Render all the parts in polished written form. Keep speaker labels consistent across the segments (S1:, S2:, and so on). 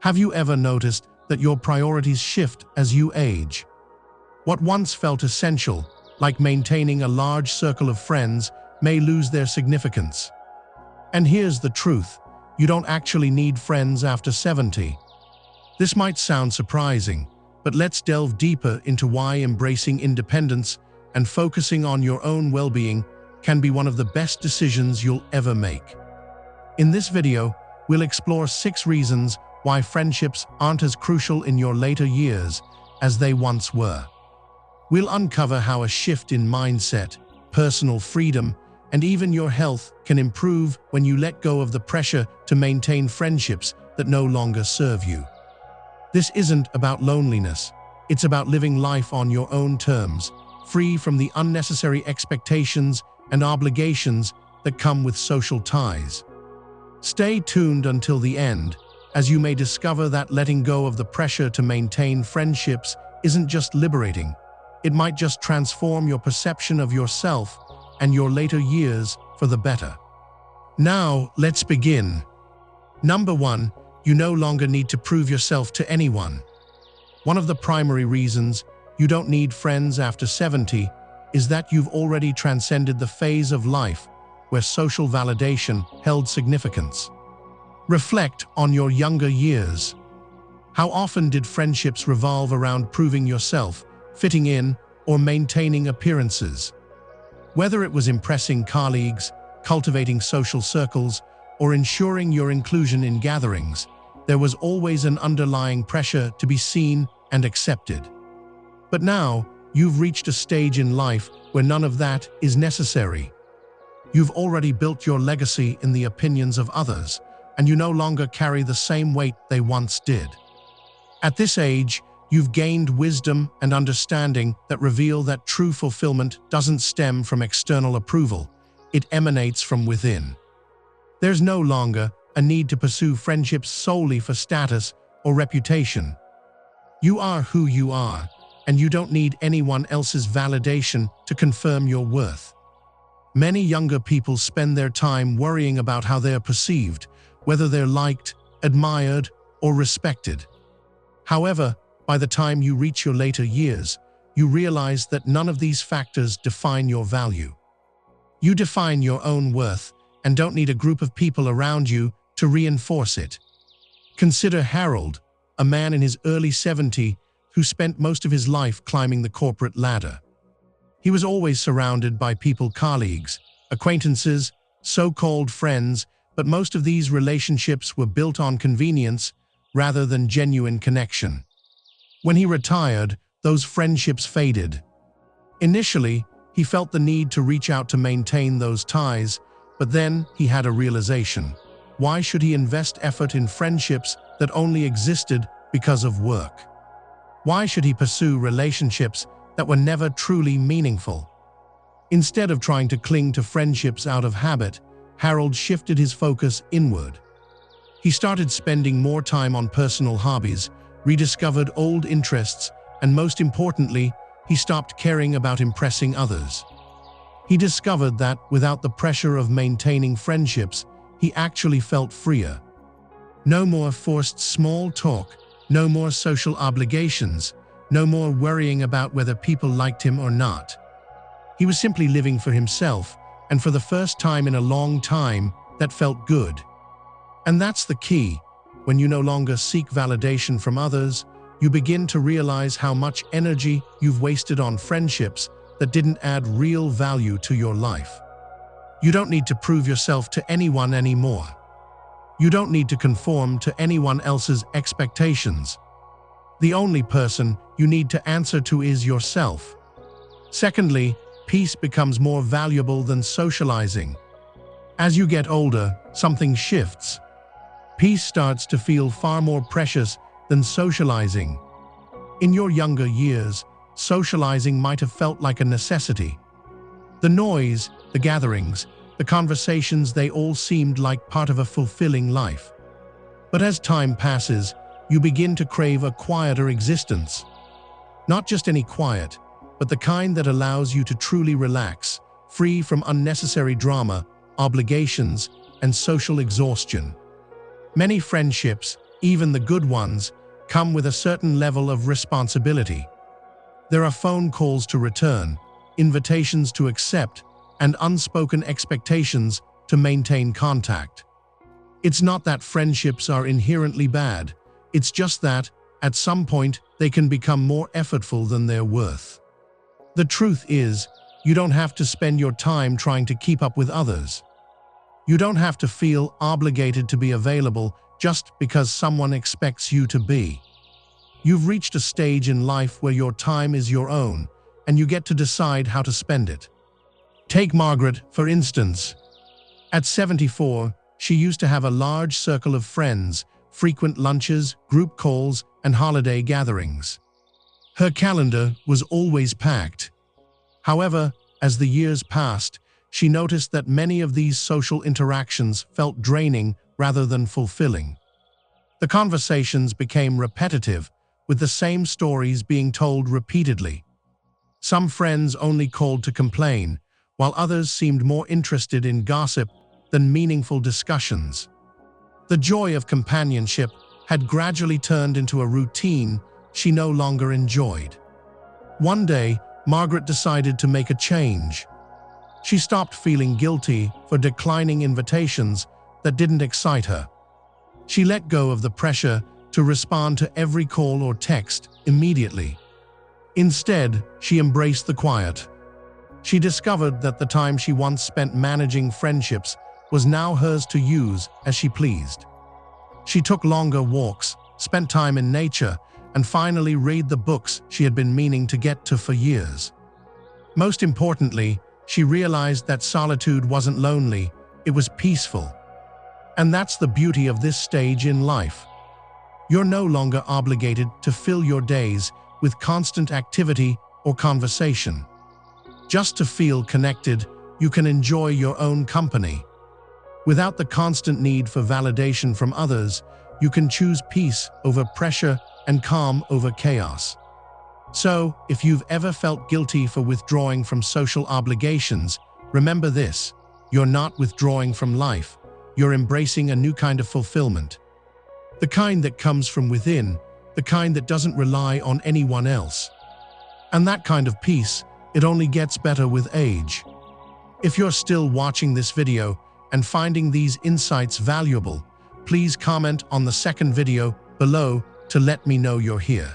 S1: Have you ever noticed that your priorities shift as you age? What once felt essential, like maintaining a large circle of friends, may lose their significance. And here's the truth: you don't actually need friends after 70. This might sound surprising, but let's delve deeper into why embracing independence and focusing on your own well-being can be one of the best decisions you'll ever make. In this video, we'll explore 6 reasons why friendships aren't as crucial in your later years as they once were. We'll uncover how a shift in mindset, personal freedom, and even your health can improve when you let go of the pressure to maintain friendships that no longer serve you. This isn't about loneliness. It's about living life on your own terms, free from the unnecessary expectations and obligations that come with social ties. Stay tuned until the end, as you may discover that letting go of the pressure to maintain friendships isn't just liberating. It might just transform your perception of yourself and your later years for the better. Now, let's begin. Number 1, you no longer need to prove yourself to anyone. One of the primary reasons you don't need friends after 70 is that you've already transcended the phase of life where social validation held significance. Reflect on your younger years. How often did friendships revolve around proving yourself, fitting in, or maintaining appearances? Whether it was impressing colleagues, cultivating social circles, or ensuring your inclusion in gatherings, there was always an underlying pressure to be seen and accepted. But now, you've reached a stage in life where none of that is necessary. You've already built your legacy in the opinions of others, and you no longer carry the same weight they once did. At this age, you've gained wisdom and understanding that reveal that true fulfillment doesn't stem from external approval, it emanates from within. There's no longer a need to pursue friendships solely for status or reputation. You are who you are, and you don't need anyone else's validation to confirm your worth. Many younger people spend their time worrying about how they are perceived, whether they're liked, admired, or respected. However, by the time you reach your later years, you realize that none of these factors define your value. You define your own worth and don't need a group of people around you to reinforce it. Consider Harold, a man in his early 70s who spent most of his life climbing the corporate ladder. He was always surrounded by colleagues, acquaintances, so-called friends, but most of these relationships were built on convenience rather than genuine connection. When he retired, those friendships faded. Initially, he felt the need to reach out to maintain those ties, but then he had a realization. Why should he invest effort in friendships that only existed because of work? Why should he pursue relationships that were never truly meaningful? Instead of trying to cling to friendships out of habit, Harold shifted his focus inward. He started spending more time on personal hobbies, rediscovered old interests, and most importantly, he stopped caring about impressing others. He discovered that, without the pressure of maintaining friendships, he actually felt freer. No more forced small talk, no more social obligations, no more worrying about whether people liked him or not. He was simply living for himself, and for the first time in a long time, that felt good. And that's the key. When you no longer seek validation from others, you begin to realize how much energy you've wasted on friendships that didn't add real value to your life. You don't need to prove yourself to anyone anymore. You don't need to conform to anyone else's expectations. The only person you need to answer to is yourself. Secondly, peace becomes more valuable than socializing. As you get older, something shifts. Peace starts to feel far more precious than socializing. In your younger years, socializing might have felt like a necessity. The noise, the gatherings, the conversations, they all seemed like part of a fulfilling life. But as time passes, you begin to crave a quieter existence. Not just any quiet, but the kind that allows you to truly relax, free from unnecessary drama, obligations, and social exhaustion. Many friendships, even the good ones, come with a certain level of responsibility. There are phone calls to return, invitations to accept, and unspoken expectations to maintain contact. It's not that friendships are inherently bad, it's just that, at some point, they can become more effortful than they're worth. The truth is, you don't have to spend your time trying to keep up with others. You don't have to feel obligated to be available just because someone expects you to be. You've reached a stage in life where your time is your own, and you get to decide how to spend it. Take Margaret, for instance. At 74, she used to have a large circle of friends, frequent lunches, group calls, and holiday gatherings. Her calendar was always packed. However, as the years passed, she noticed that many of these social interactions felt draining rather than fulfilling. The conversations became repetitive, with the same stories being told repeatedly. Some friends only called to complain, while others seemed more interested in gossip than meaningful discussions. The joy of companionship had gradually turned into a routine she no longer enjoyed. One day, Margaret decided to make a change. She stopped feeling guilty for declining invitations that didn't excite her. She let go of the pressure to respond to every call or text immediately. Instead, she embraced the quiet. She discovered that the time she once spent managing friendships was now hers to use as she pleased. She took longer walks, spent time in nature, and finally read the books she had been meaning to get to for years. Most importantly, she realized that solitude wasn't lonely, it was peaceful. And that's the beauty of this stage in life. You're no longer obligated to fill your days with constant activity or conversation. Just to feel connected, you can enjoy your own company. Without the constant need for validation from others, you can choose peace over pressure and calm over chaos. So, if you've ever felt guilty for withdrawing from social obligations, remember this: you're not withdrawing from life, you're embracing a new kind of fulfillment. The kind that comes from within, the kind that doesn't rely on anyone else. And that kind of peace, it only gets better with age. If you're still watching this video and finding these insights valuable, please comment on the second video below to let me know you're here.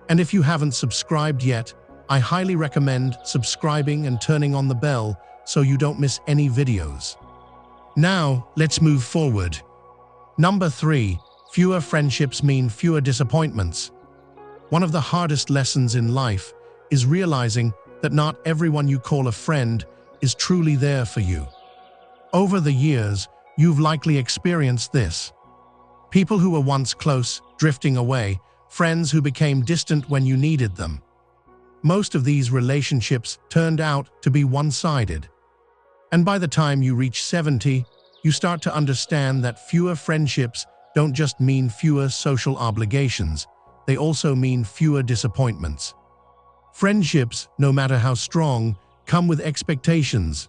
S1: And if you haven't subscribed yet, I highly recommend subscribing and turning on the bell so you don't miss any videos. Now, let's move forward. Number 3. Fewer friendships mean fewer disappointments. One of the hardest lessons in life is realizing that not everyone you call a friend is truly there for you. Over the years, you've likely experienced this. People who were once close, drifting away, friends who became distant when you needed them. Most of these relationships turned out to be one-sided. And by the time you reach 70, you start to understand that fewer friendships don't just mean fewer social obligations, they also mean fewer disappointments. Friendships, no matter how strong, come with expectations.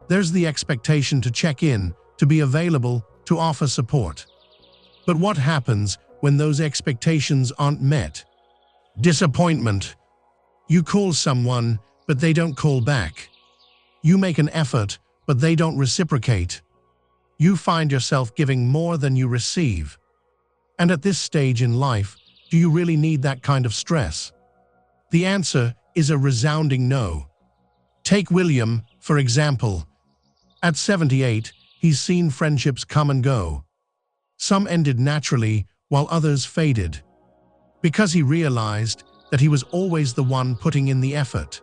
S1: There's the expectation to check in, to be available, to offer support. But what happens when those expectations aren't met? Disappointment. You call someone, but they don't call back. You make an effort, but they don't reciprocate. You find yourself giving more than you receive. And at this stage in life, do you really need that kind of stress? The answer is a resounding no. Take William, for example. At 78, he's seen friendships come and go. Some ended naturally, while others faded. Because he realized that he was always the one putting in the effort.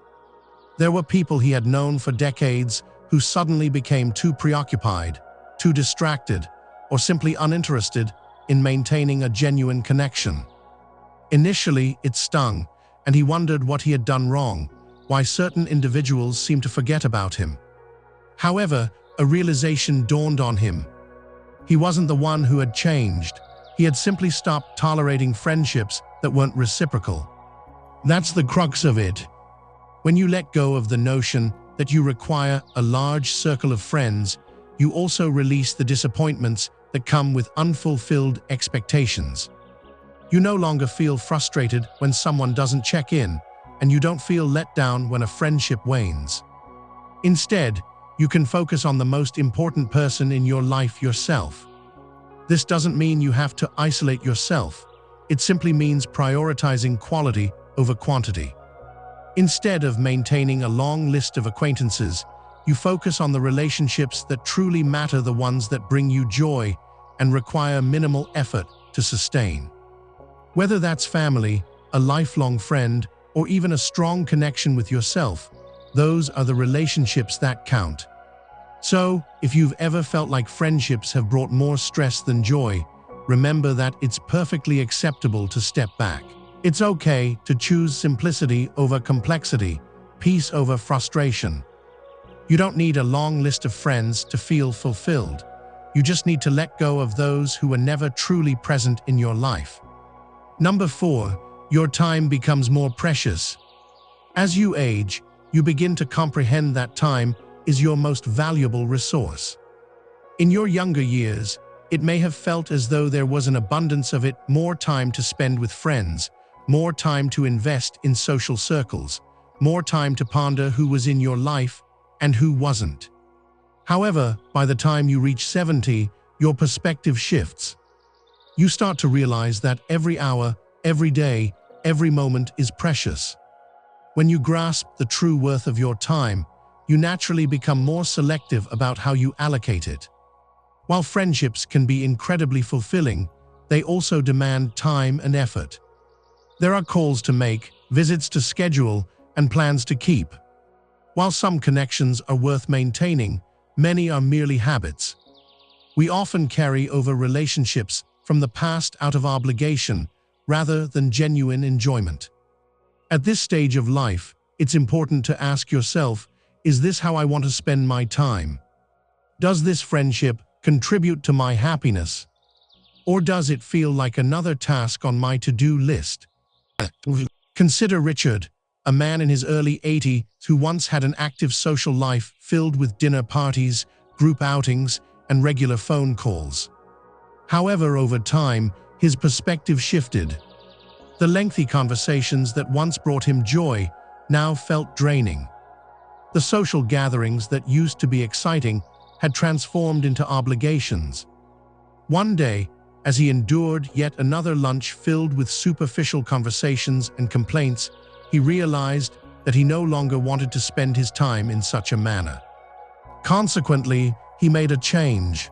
S1: There were people he had known for decades who suddenly became too preoccupied, too distracted, or simply uninterested in maintaining a genuine connection. Initially, it stung, and he wondered what he had done wrong, why certain individuals seemed to forget about him. However, a realization dawned on him. He wasn't the one who had changed. He had simply stopped tolerating friendships that weren't reciprocal. That's the crux of it. When you let go of the notion that you require a large circle of friends, you also release the disappointments that come with unfulfilled expectations. You no longer feel frustrated when someone doesn't check in, and you don't feel let down when a friendship wanes. Instead, you can focus on the most important person in your life, yourself. This doesn't mean you have to isolate yourself. It simply means prioritizing quality over quantity. Instead of maintaining a long list of acquaintances, you focus on the relationships that truly matter, the ones that bring you joy and require minimal effort to sustain. Whether that's family, a lifelong friend, or even a strong connection with yourself, those are the relationships that count. So, if you've ever felt like friendships have brought more stress than joy, remember that it's perfectly acceptable to step back. It's okay to choose simplicity over complexity, peace over frustration. You don't need a long list of friends to feel fulfilled. You just need to let go of those who were never truly present in your life. Number 4, your time becomes more precious. As you age, you begin to comprehend that time is your most valuable resource. In your younger years, it may have felt as though there was an abundance of it, more time to spend with friends, more time to invest in social circles, more time to ponder who was in your life and who wasn't. However, by the time you reach 70, your perspective shifts. You start to realize that every hour, every day, every moment is precious. When you grasp the true worth of your time, you naturally become more selective about how you allocate it. While friendships can be incredibly fulfilling, they also demand time and effort. There are calls to make, visits to schedule, and plans to keep. While some connections are worth maintaining, many are merely habits. We often carry over relationships from the past out of obligation rather than genuine enjoyment. At this stage of life, it's important to ask yourself, is this how I want to spend my time? Does this friendship contribute to my happiness? Or does it feel like another task on my to-do list? Consider Richard, a man in his early 80s who once had an active social life filled with dinner parties, group outings, and regular phone calls. However, over time, his perspective shifted. The lengthy conversations that once brought him joy now felt draining. The social gatherings that used to be exciting had transformed into obligations. One day, as he endured yet another lunch filled with superficial conversations and complaints, he realized that he no longer wanted to spend his time in such a manner. Consequently, he made a change.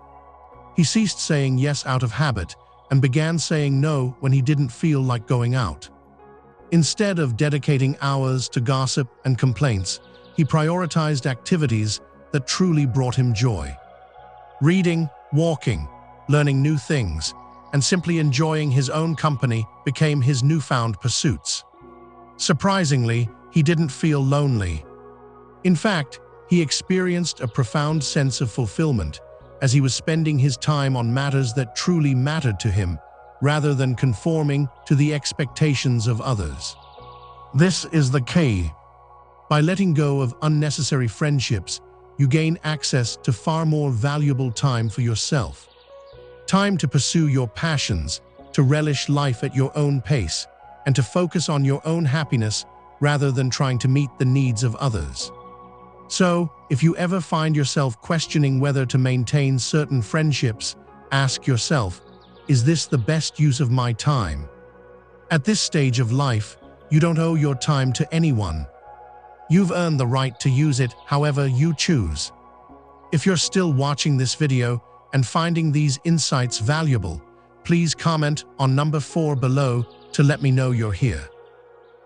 S1: He ceased saying yes out of habit and began saying no when he didn't feel like going out. Instead of dedicating hours to gossip and complaints, he prioritized activities that truly brought him joy. Reading, walking, learning new things, and simply enjoying his own company became his newfound pursuits. Surprisingly, he didn't feel lonely. In fact, he experienced a profound sense of fulfillment as he was spending his time on matters that truly mattered to him, rather than conforming to the expectations of others. This is the key. By letting go of unnecessary friendships, you gain access to far more valuable time for yourself. Time to pursue your passions, to relish life at your own pace, and to focus on your own happiness rather than trying to meet the needs of others. So, if you ever find yourself questioning whether to maintain certain friendships, ask yourself, is this the best use of my time? At this stage of life, you don't owe your time to anyone. You've earned the right to use it however you choose. If you're still watching this video and finding these insights valuable, please comment on number 4 below to let me know you're here.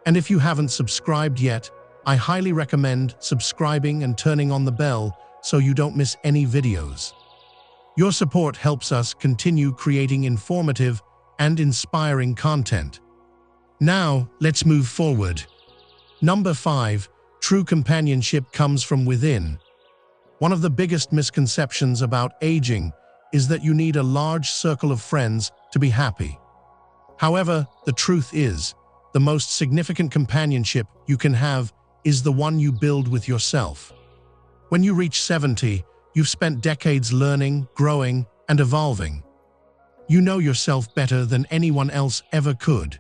S1: And if you haven't subscribed yet, I highly recommend subscribing and turning on the bell so you don't miss any videos. Your support helps us continue creating informative and inspiring content. Now, let's move forward. Number 5. True companionship comes from within. One of the biggest misconceptions about aging is that you need a large circle of friends to be happy. However, the truth is, the most significant companionship you can have is the one you build with yourself. When you reach 70, you've spent decades learning, growing, and evolving. You know yourself better than anyone else ever could.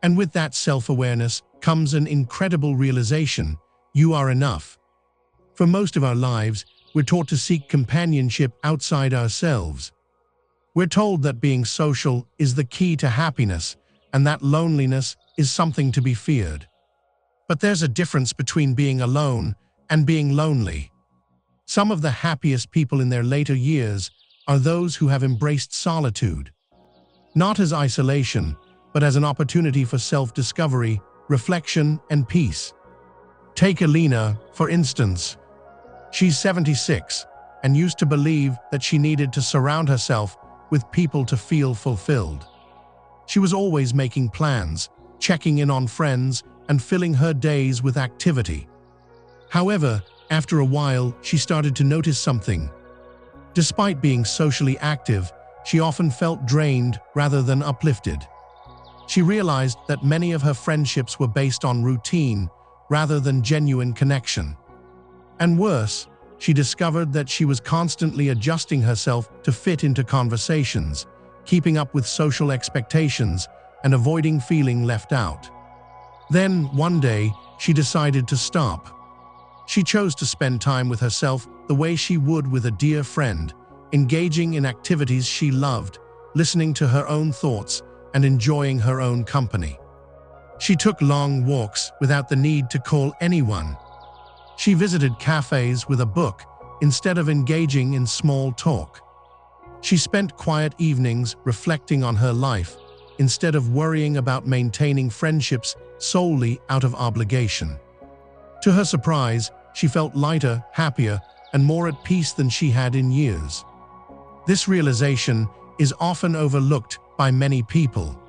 S1: And with that self-awareness comes an incredible realization: you are enough. For most of our lives, we're taught to seek companionship outside ourselves. We're told that being social is the key to happiness, and that loneliness is something to be feared. But there's a difference between being alone and being lonely. Some of the happiest people in their later years are those who have embraced solitude, not as isolation, but as an opportunity for self-discovery, reflection, and peace. Take Alina, for instance. She's 76 and used to believe that she needed to surround herself with people to feel fulfilled. She was always making plans, checking in on friends, and filling her days with activity. However, after a while, she started to notice something. Despite being socially active, she often felt drained rather than uplifted. She realized that many of her friendships were based on routine rather than genuine connection. And worse, she discovered that she was constantly adjusting herself to fit into conversations, keeping up with social expectations, and avoiding feeling left out. Then, one day, she decided to stop. She chose to spend time with herself the way she would with a dear friend, engaging in activities she loved, listening to her own thoughts, and enjoying her own company. She took long walks without the need to call anyone. She visited cafes with a book instead of engaging in small talk. She spent quiet evenings reflecting on her life instead of worrying about maintaining friendships solely out of obligation. To her surprise, she felt lighter, happier, and more at peace than she had in years. This realization is often overlooked by many people.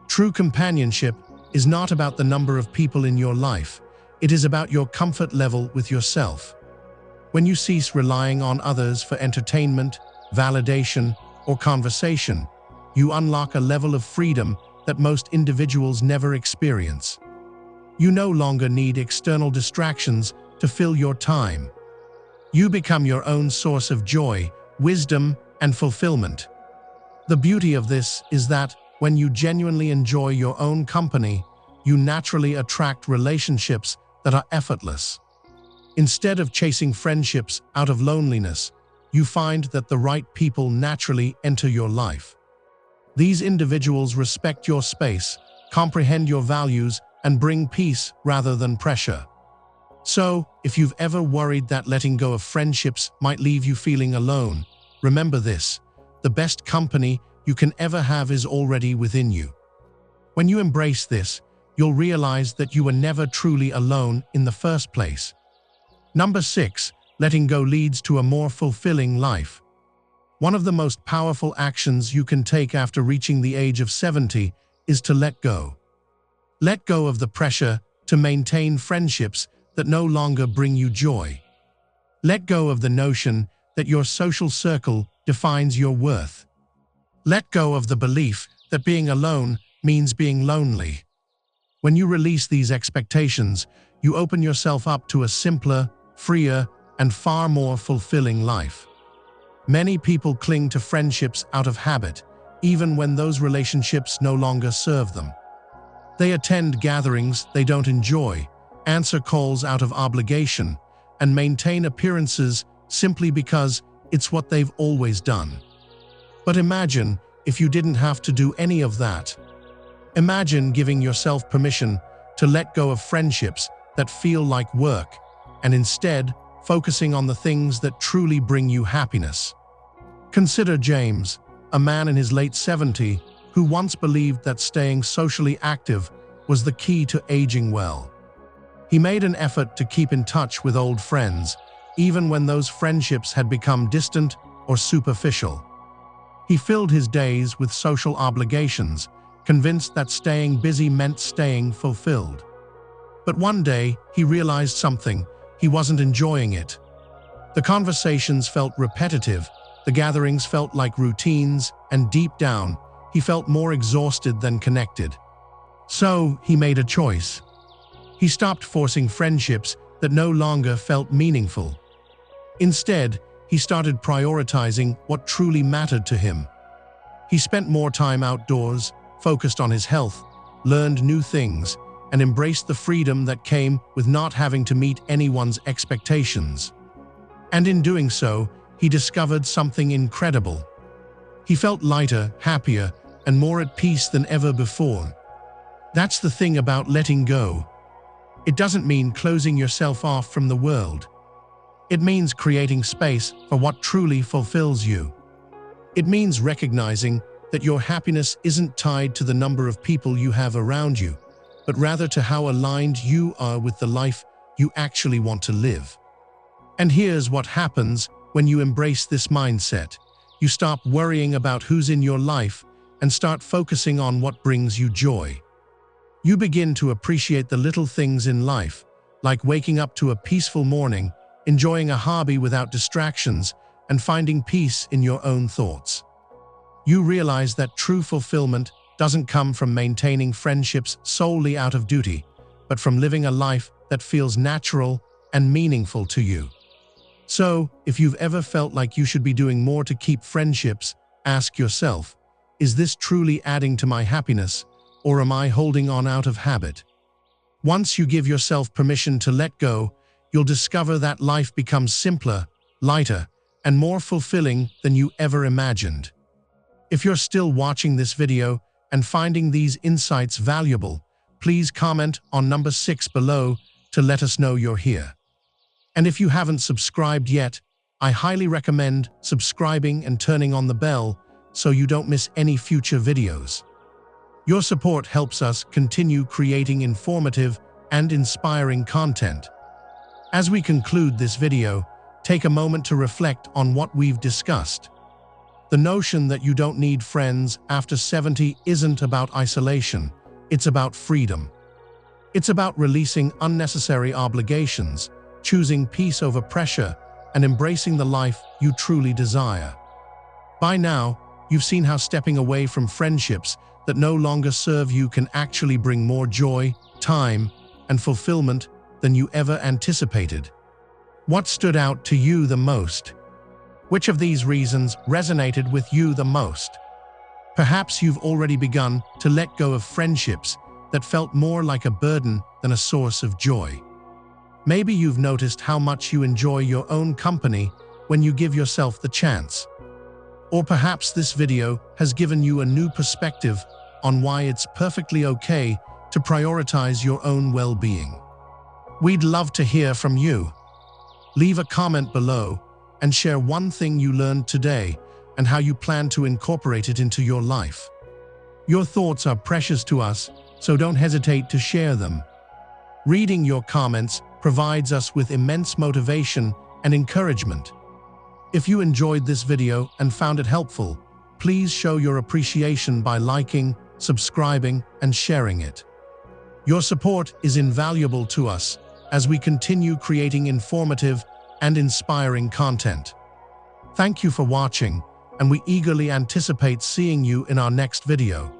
S1: True companionship is not about the number of people in your life. It is about your comfort level with yourself. When you cease relying on others for entertainment, validation, or conversation, you unlock a level of freedom that most individuals never experience. You no longer need external distractions to fill your time. You become your own source of joy, wisdom, and fulfillment. The beauty of this is that when you genuinely enjoy your own company, you naturally attract relationships that are effortless. Instead of chasing friendships out of loneliness, you find that the right people naturally enter your life. These individuals respect your space, comprehend your values, and bring peace rather than pressure. So, if you've ever worried that letting go of friendships might leave you feeling alone, remember this: the best company you can ever have is already within you. When you embrace this, you'll realize that you were never truly alone in the first place. Number 6, letting go leads to a more fulfilling life. One of the most powerful actions you can take after reaching the age of 70 is to let go. Let go of the pressure to maintain friendships that no longer bring you joy. Let go of the notion that your social circle defines your worth. Let go of the belief that being alone means being lonely. When you release these expectations, you open yourself up to a simpler, freer, and far more fulfilling life. Many people cling to friendships out of habit, even when those relationships no longer serve them. They attend gatherings they don't enjoy, answer calls out of obligation, and maintain appearances simply because it's what they've always done. But imagine if you didn't have to do any of that. Imagine giving yourself permission to let go of friendships that feel like work, and instead focusing on the things that truly bring you happiness. Consider James, a man in his late 70s who once believed that staying socially active was the key to aging well. He made an effort to keep in touch with old friends, even when those friendships had become distant or superficial. He filled his days with social obligations, convinced that staying busy meant staying fulfilled. But one day, he realized something: he wasn't enjoying it. The conversations felt repetitive, the gatherings felt like routines, and deep down, he felt more exhausted than connected. So, he made a choice. He stopped forcing friendships that no longer felt meaningful. Instead, he started prioritizing what truly mattered to him. He spent more time outdoors, focused on his health, learned new things, and embraced the freedom that came with not having to meet anyone's expectations. And in doing so, he discovered something incredible. He felt lighter, happier, and more at peace than ever before. That's the thing about letting go. It doesn't mean closing yourself off from the world. It means creating space for what truly fulfills you. It means recognizing that your happiness isn't tied to the number of people you have around you, but rather to how aligned you are with the life you actually want to live. And here's what happens when you embrace this mindset. You stop worrying about who's in your life and start focusing on what brings you joy. You begin to appreciate the little things in life, like waking up to a peaceful morning, enjoying a hobby without distractions, and finding peace in your own thoughts. You realize that true fulfillment doesn't come from maintaining friendships solely out of duty, but from living a life that feels natural and meaningful to you. So, if you've ever felt like you should be doing more to keep friendships, ask yourself, is this truly adding to my happiness, or am I holding on out of habit? Once you give yourself permission to let go, you'll discover that life becomes simpler, lighter, and more fulfilling than you ever imagined. If you're still watching this video and finding these insights valuable, please comment on number 6 below to let us know you're here. And if you haven't subscribed yet, I highly recommend subscribing and turning on the bell so you don't miss any future videos. Your support helps us continue creating informative and inspiring content. As we conclude this video, take a moment to reflect on what we've discussed. The notion that you don't need friends after 70 isn't about isolation, it's about freedom. It's about releasing unnecessary obligations, choosing peace over pressure, and embracing the life you truly desire. By now, you've seen how stepping away from friendships that no longer serve you can actually bring more joy, time, and fulfillment than you ever anticipated. What stood out to you the most? Which of these reasons resonated with you the most? Perhaps you've already begun to let go of friendships that felt more like a burden than a source of joy. Maybe you've noticed how much you enjoy your own company when you give yourself the chance. Or perhaps this video has given you a new perspective on why it's perfectly okay to prioritize your own well-being. We'd love to hear from you. Leave a comment below and share one thing you learned today and how you plan to incorporate it into your life. Your thoughts are precious to us, so don't hesitate to share them. Reading your comments provides us with immense motivation and encouragement. If you enjoyed this video and found it helpful, please show your appreciation by liking, subscribing, and sharing it. Your support is invaluable to us as we continue creating informative and inspiring content. Thank you for watching, and we eagerly anticipate seeing you in our next video.